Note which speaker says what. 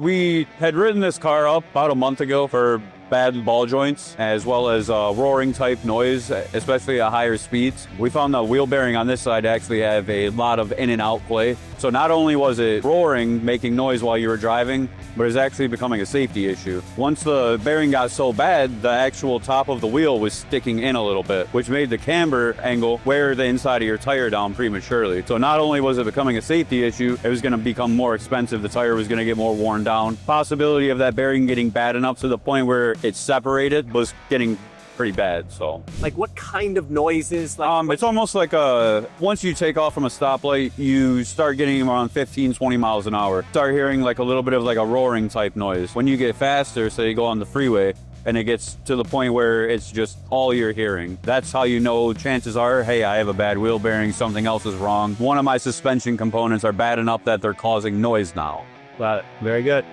Speaker 1: We had ridden this car up about a month ago for bad ball joints, as well as roaring type noise, especially at higher speeds. We found the wheel bearing on this side actually have a lot of in and out play. So not only was it roaring, making noise while you were driving, but it's actually becoming a safety issue. Once the bearing got so bad, the actual top of the wheel was sticking in a little bit, which made the camber angle wear the inside of your tire down prematurely. So not only was it becoming a safety issue, it was going to become more expensive. The tire was going to get more worn down. Possibility of that bearing getting bad enough to the point where it's separated was getting pretty bad. So
Speaker 2: Like, what kind of noises?
Speaker 1: it's almost like once you take off from a stoplight, you start getting around 15, 20 miles an hour. Start hearing like a little bit of like a roaring type noise. When you get faster, say you go on the freeway, and it gets to the point where it's just all you're hearing. That's how you know chances are, hey, I have a bad wheel bearing, something else is wrong. One of my suspension components are bad enough that they're causing noise now.
Speaker 2: Very good.